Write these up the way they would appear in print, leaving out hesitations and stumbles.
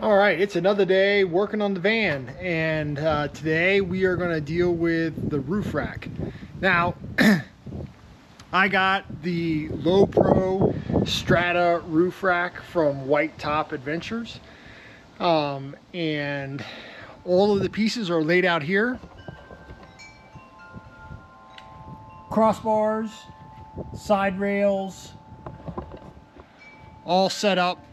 All right, it's another day working on the van, and today we are going to deal with the roof rack. Now, I got the Low Pro Strata roof rack from White Top Adventures, and all of the pieces are laid out here. Crossbars, side rails, all set up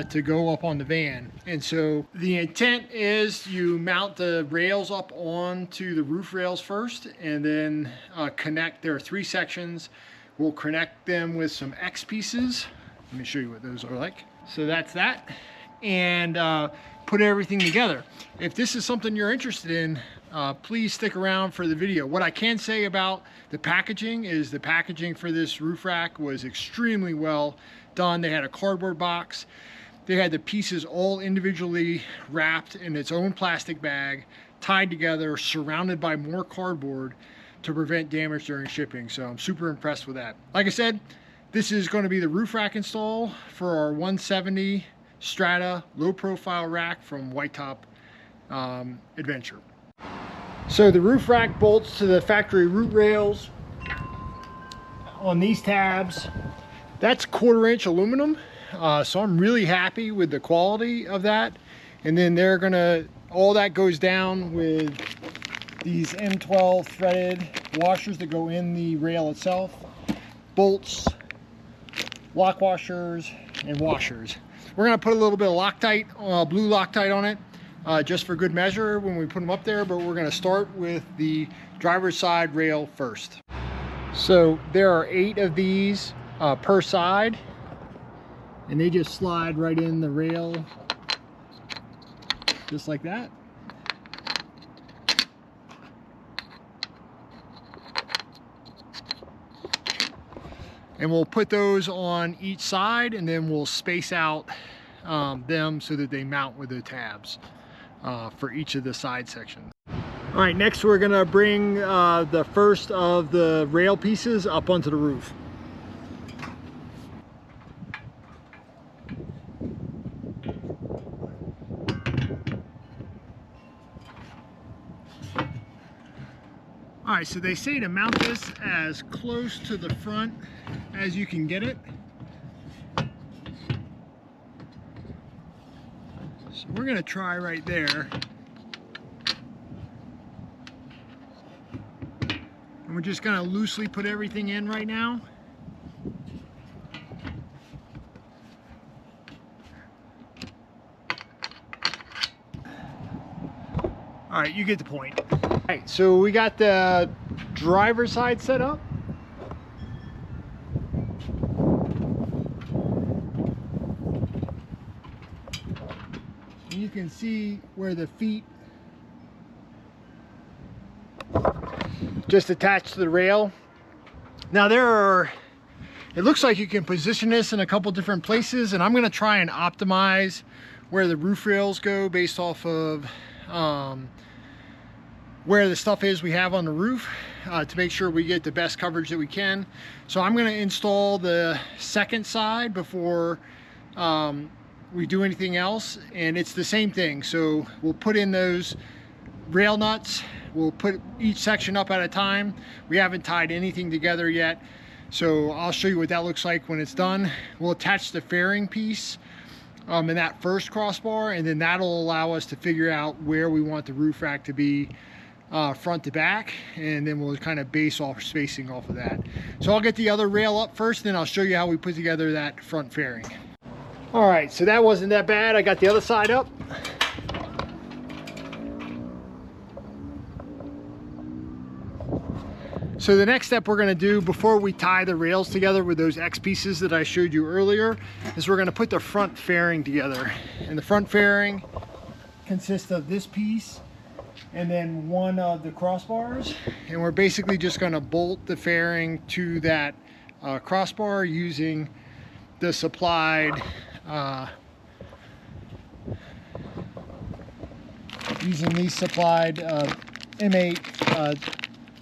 to go up on the van. And so the intent is you mount the rails up onto the roof rails first, and then connect. There are 3 sections. We'll connect them with some X pieces. Let me show you what those are like. So that's that, and put everything together. If this is something you're interested in, please stick around for the video. What I can say about the packaging is the packaging for this roof rack was extremely well done. They had a cardboard box. They had the pieces all individually wrapped in its own plastic bag, tied together, surrounded by more cardboard to prevent damage during shipping. So I'm super impressed with that. Like I said, this is going to be the roof rack install for our 170 Strata low profile rack from White Top Adventure. So the roof rack bolts to the factory root rails on these tabs. That's 1/4-inch aluminum, so I'm really happy with the quality of that. And then all that goes down with these M12 threaded washers that go in the rail itself, bolts, lock washers, and washers. We're gonna put a little bit of Loctite, blue Loctite on it, just for good measure when we put them up there, but we're gonna start with the driver's side rail first. So there are 8 of these per side, and they just slide right in the rail just like that. And we'll put those on each side, and then we'll space out them so that they mount with the tabs for each of the side sections. All right, next we're gonna bring the first of the rail pieces up onto the roof. All right, so they say to mount this as close to the front as you can get it. So we're gonna try right there. And we're just gonna loosely put everything in right now. All right, you get the point. All right, so we got the driver's side set up. You can see where the feet just attached to the rail. Now it looks like you can position this in a couple different places, and I'm gonna try and optimize where the roof rails go based off of where the stuff is we have on the roof, to make sure we get the best coverage that we can. So I'm gonna install the second side before we do anything else, and it's the same thing. So we'll put in those rail nuts. We'll put each section up at a time. We haven't tied anything together yet, so I'll show you what that looks like when it's done. We'll attach the fairing piece in that first crossbar, and then that'll allow us to figure out where we want the roof rack to be, front to back, and then we'll kind of base off spacing off of that. So I'll get the other rail up first, then I'll show you how we put together that front fairing. All right, so that wasn't that bad. I got the other side up. So the next step we're gonna do before we tie the rails together with those X pieces that I showed you earlier is we're gonna put the front fairing together. And the front fairing consists of this piece and then one of the crossbars. And we're basically just gonna bolt the fairing to that crossbar using the supplied M8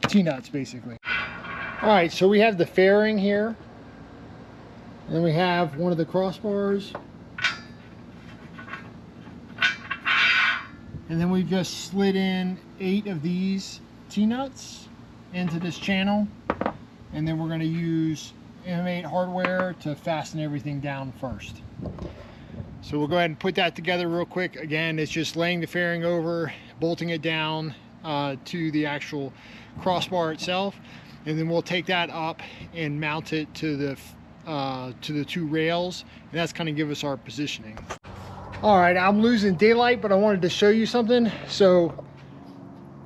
T-nuts basically. All right, so we have the fairing here, and then we have one of the crossbars, And then we've just slid in 8 of these T-nuts into this channel. And then we're going to use M8 hardware to fasten everything down first. So we'll go ahead and put that together real quick. Again, it's just laying the fairing over, bolting it down to the actual crossbar itself. And then we'll take that up and mount it to the 2 rails. And that's kind of give us our positioning. All right, I'm losing daylight, but I wanted to show you something. So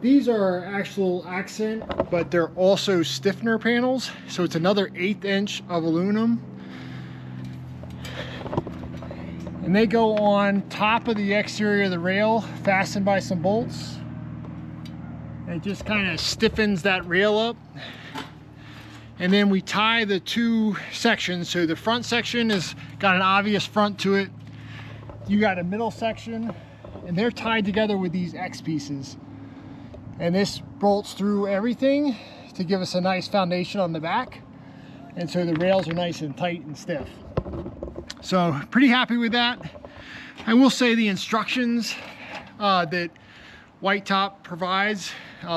these are actual accent, but they're also stiffener panels. So it's another 1/8 inch of aluminum. And they go on top of the exterior of the rail, fastened by some bolts. And it just kind of stiffens that rail up. And then we tie the 2 sections. So the front section has got an obvious front to it. You got a middle section, and they're tied together with these X pieces. And this bolts through everything to give us a nice foundation on the back. And so the rails are nice and tight and stiff. So pretty happy with that. I will say the instructions that White Top provides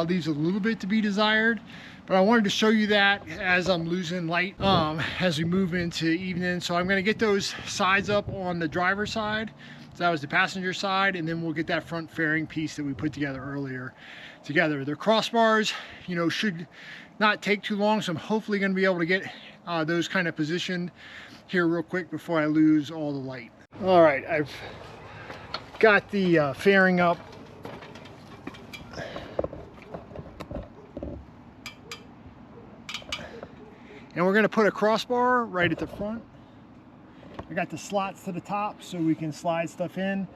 leaves a little bit to be desired. But I wanted to show you that as I'm losing light as we move into evening. So I'm going to get those sides up on the driver's side. So that was the passenger side, and then we'll get that front fairing piece that we put together earlier together. The crossbars, you know, should not take too long, so I'm hopefully going to be able to get those kind of positioned here real quick before I lose all the light. All right, I've got the fairing up. And we're going to put a crossbar right at the front. I got the slots to the top so we can slide stuff in.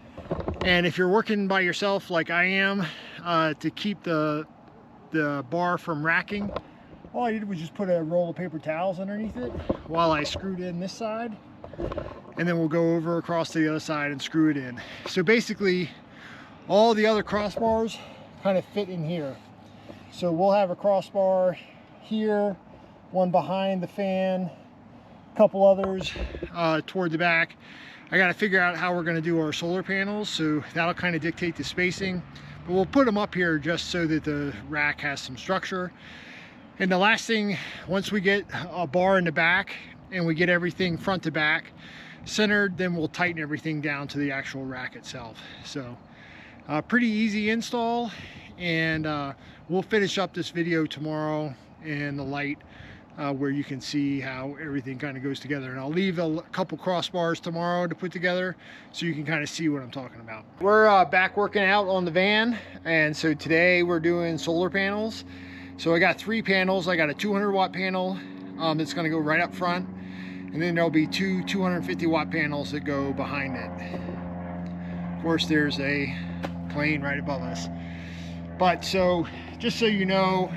And if you're working by yourself like I am, to keep the bar from racking, all I did was just put a roll of paper towels underneath it while I screwed in this side. And then we'll go over across to the other side and screw it in. So basically, all the other crossbars kind of fit in here. So we'll have a crossbar here, one behind the fan, a couple others toward the back. I got to figure out how we're going to do our solar panels, so that'll kind of dictate the spacing. But we'll put them up here just so that the rack has some structure. And the last thing, once we get a bar in the back and we get everything front to back centered, then we'll tighten everything down to the actual rack itself. So pretty easy install, and we'll finish up this video tomorrow in the light where you can see how everything kind of goes together. And I'll leave a couple crossbars tomorrow to put together so you can kind of see what I'm talking about. We're back working out on the van, and so today we're doing solar panels. So I got 3 panels. I got a 200 watt panel that's going to go right up front, and then there'll be 2 250 watt panels that go behind it. Of course, there's a plane right above us. But so just so you know,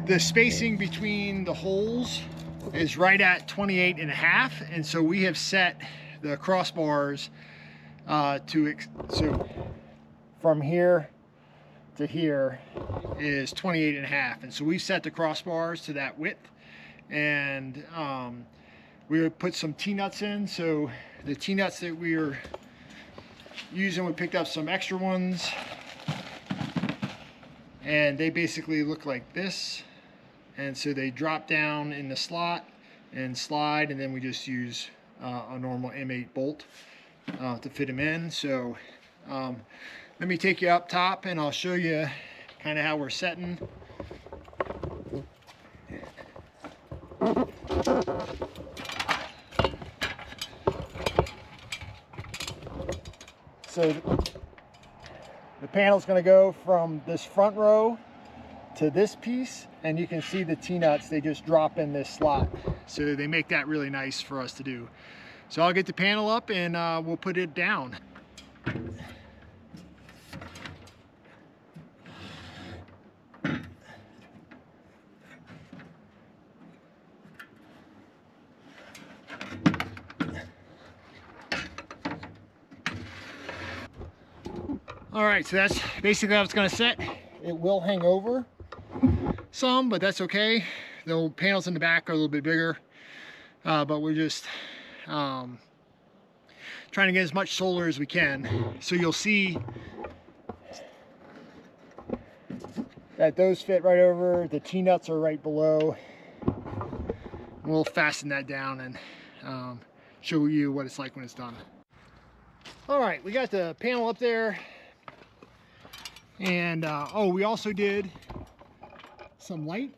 the spacing between the holes is right at 28.5, and so we have set the crossbars so from here to here is 28.5, and so we set the crossbars to that width. And we would put some T-nuts in. So the T-nuts that we were using, we picked up some extra ones, and they basically look like this. And so they drop down in the slot and slide, and then we just use a normal M8 bolt to fit them in. So let me take you up top and I'll show you kind of how we're setting. So the panel's going to go from this front row to this piece, and you can see the T-nuts, they just drop in this slot. So they make that really nice for us to do. So I'll get the panel up and we'll put it down. All right, so that's basically how it's going to set. It will hang over some, but that's okay. The panels in the back are a little bit bigger, but we're just trying to get as much solar as we can. So you'll see that those fit right over. The T-nuts are right below. We'll fasten that down and show you what it's like when it's done. All right, we got the panel up there. And oh, we also did some light.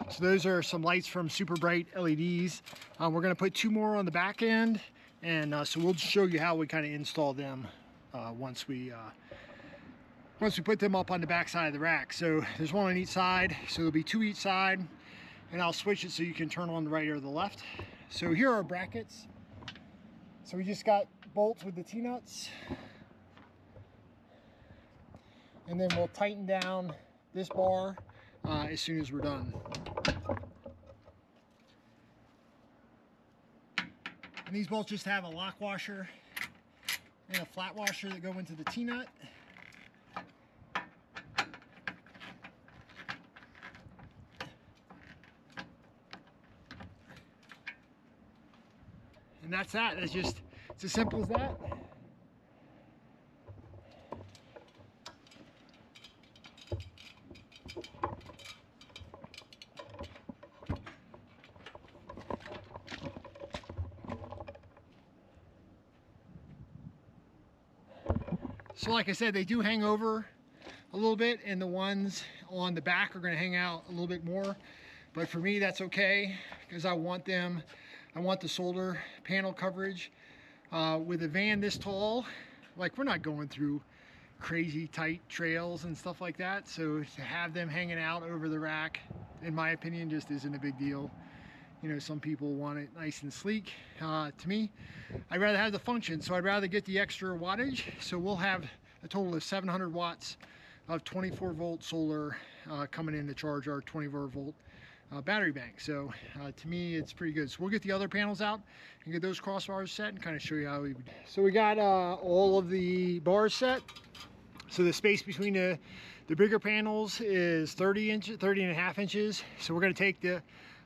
So those are some lights from Super Bright LEDs. We're gonna put 2 more on the back end. And so we'll show you how we kind of install them once we put them up on the back side of the rack. So there's 1 on each side, so there'll be 2 each side, and I'll switch it so you can turn on the right or the left. So here are our brackets. So we just got bolts with the T-nuts, and then we'll tighten down this bar as soon as we're done. And these bolts just have a lock washer and a flat washer that go into the T-nut. And that's that. It's as simple as that. So like I said, they do hang over a little bit, and the ones on the back are going to hang out a little bit more. But for me, that's okay, because I want the solder panel coverage. With a van this tall, like, we're not going through crazy tight trails and stuff like that. So to have them hanging out over the rack, in my opinion, just isn't a big deal. You know, some people want it nice and sleek. To me, I'd rather have the function, so I'd rather get the extra wattage. So we'll have a total of 700 watts of 24 volt solar coming in to charge our 24 volt battery bank. So to me, it's pretty good. So we'll get the other panels out and get those crossbars set and kind of show you how we would. So we got all of the bars set. So the space between the bigger panels is 30 and a half inches. So we're going to take the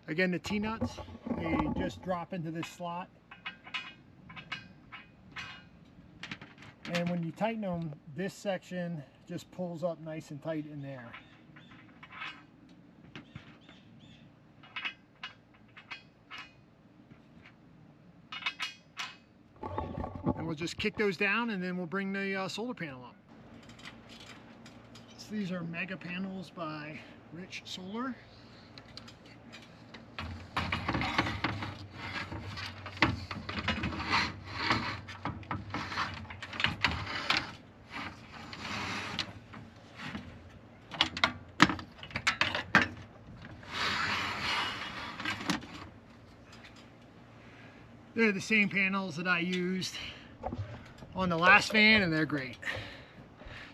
T-nuts. They just drop into this slot. And when you tighten them, this section just pulls up nice and tight in there. And we'll just kick those down, and then we'll bring the solar panel up. So these are mega panels by Rich Solar. They're the same panels that I used on the last van, and they're great.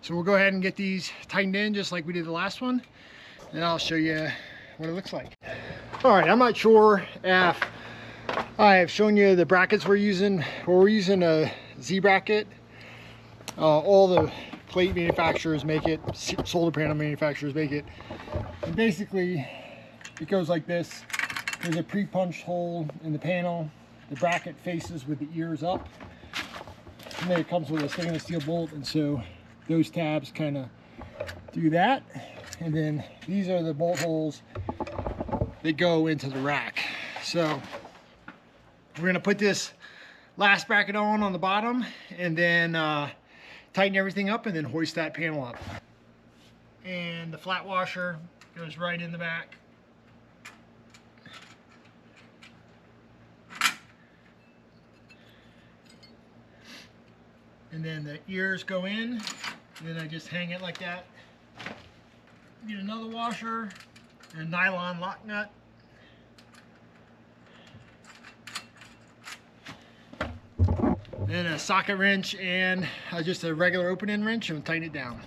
So we'll go ahead and get these tightened in just like we did the last one, and I'll show you what it looks like. All right, I'm not sure if I have shown you the brackets we're using. We're using a Z bracket. All the plate manufacturers make it, solar panel manufacturers make it. And basically, it goes like this. There's a pre-punched hole in the panel. The bracket faces with the ears up, and then it comes with a stainless steel bolt, and so those tabs kind of do that. And then these are the bolt holes that go into the rack. So we're going to put this last bracket on the bottom, and then tighten everything up, and then hoist that panel up. And the flat washer goes right in the back. And then the ears go in, and then I just hang it like that. Get another washer, and a nylon lock nut. Then a socket wrench and just a regular open-end wrench, and we'll tighten it down.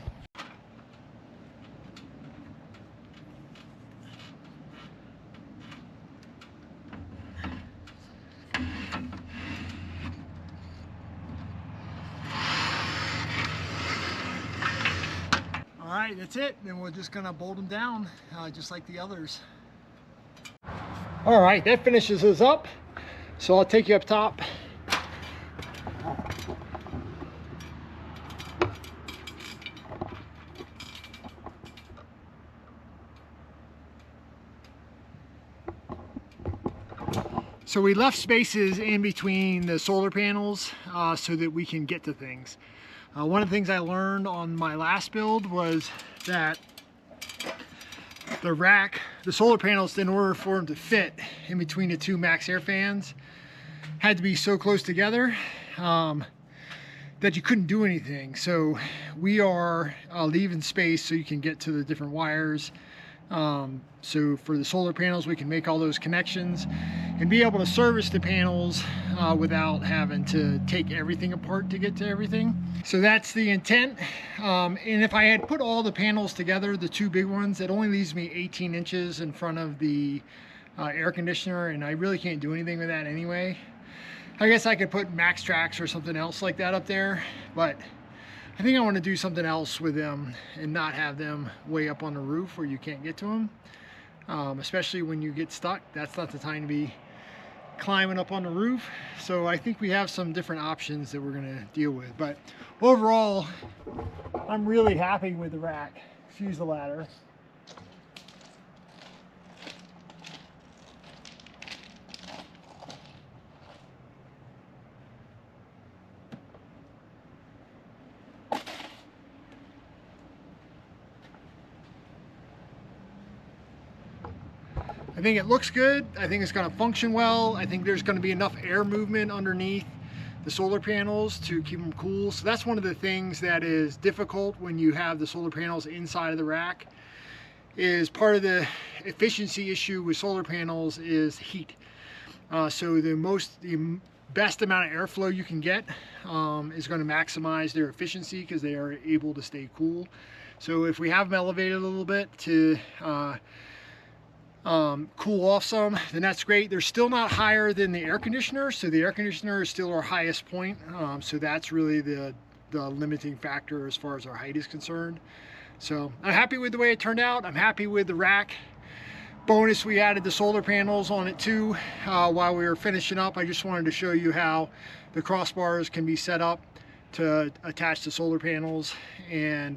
All right, that's it. Then we're just gonna bolt them down just like the others. All right, that finishes us up. So I'll take you up top. So we left spaces in between the solar panels so that we can get to things. One of the things I learned on my last build was that the rack, the solar panels, in order for them to fit in between the two max air fans, had to be so close together that you couldn't do anything. So we are leaving space so you can get to the different wires. So for the solar panels, we can make all those connections and be able to service the panels without having to take everything apart to get to everything. So that's the intent. And if I had put all the panels together, the two big ones, it only leaves me 18 inches in front of the air conditioner, and I really can't do anything with that anyway. I guess I could put max tracks or something else like that up there, but I think I want to do something else with them and not have them way up on the roof where you can't get to them. Especially when you get stuck, that's not the time to be climbing up on the roof. So I think we have some different options that we're going to deal with. But overall, I'm really happy with the rack. Excuse the ladder. I think it looks good. I think it's going to function well. I think there's going to be enough air movement underneath the solar panels to keep them cool. So that's one of the things that is difficult when you have the solar panels inside of the rack. Is part of the efficiency issue with solar panels is heat. So the best amount of airflow you can get is going to maximize their efficiency because they are able to stay cool. So if we have them elevated a little bit to cool off some, then that's great. They're still not higher than the air conditioner, so the air conditioner is still our highest point. So that's really the limiting factor as far as our height is concerned. So I'm happy with the way it turned out. I'm happy with the rack. Bonus, we added the solar panels on it too while we were finishing up. I just wanted to show you how the crossbars can be set up to attach the solar panels and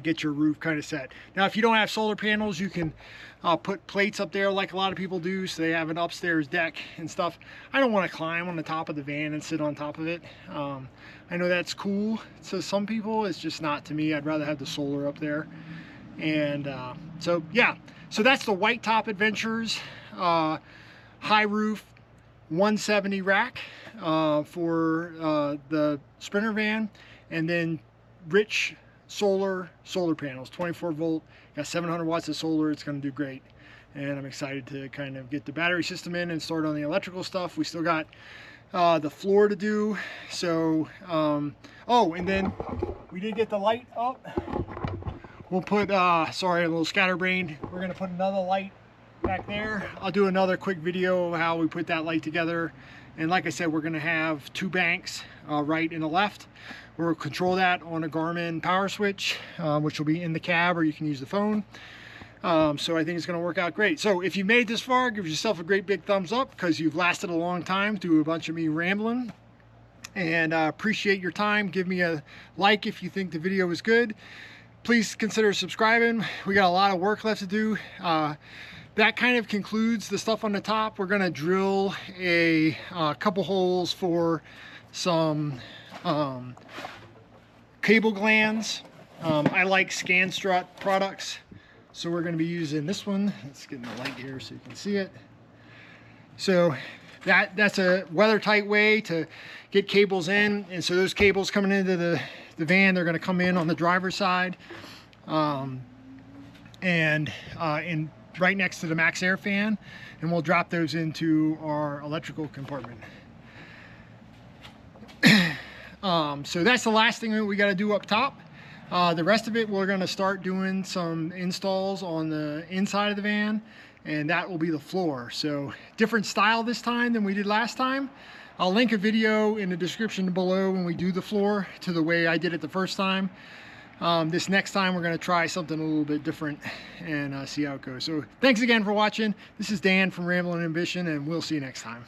get your roof kind of set. Now if you don't have solar panels, you can put plates up there like a lot of people do, so they have an upstairs deck and stuff. I don't want to climb on the top of the van and sit on top of it. I know that's cool to some people, it's just not to me. I'd rather have the solar up there. And so yeah, so that's the White Top Adventures high roof 170 rack for the Sprinter van, and then rich solar panels, 24 volt, got 700 watts of solar. It's going to do great, and I'm excited to kind of get the battery system in and start on the electrical stuff. We still got the floor to do. So oh, and then we did get the light up. We'll put sorry, a little scatterbrained, we're going to put another light back there. I'll do another quick video of how we put that light together. And like I said, we're going to have two banks, right and a left. We'll control that on a Garmin power switch, which will be in the cab, or you can use the phone. So I think it's going to work out great. So if you made it this far, give yourself a great big thumbs up because you've lasted a long time through a bunch of me rambling. And appreciate your time. Give me a like if you think the video was good. Please consider subscribing. We got a lot of work left to do. That kind of concludes the stuff on the top. We're going to drill a couple holes for some cable glands. I like Strata products, so we're going to be using this one. Let's get in the light here so you can see it. So that's a weather tight way to get cables in, and so those cables coming into the van, they're going to come in on the driver's side and right next to the max air fan, and we'll drop those into our electrical compartment. So that's the last thing that we got to do up top. The rest of it, we're going to start doing some installs on the inside of the van, and that will be the floor. So different style this time than we did last time. I'll link a video in the description below when we do the floor to the way I did it the first time. This next time we're going to try something a little bit different and see how it goes. So thanks again for watching. This is Dan from Ramblin' Ambition, and we'll see you next time.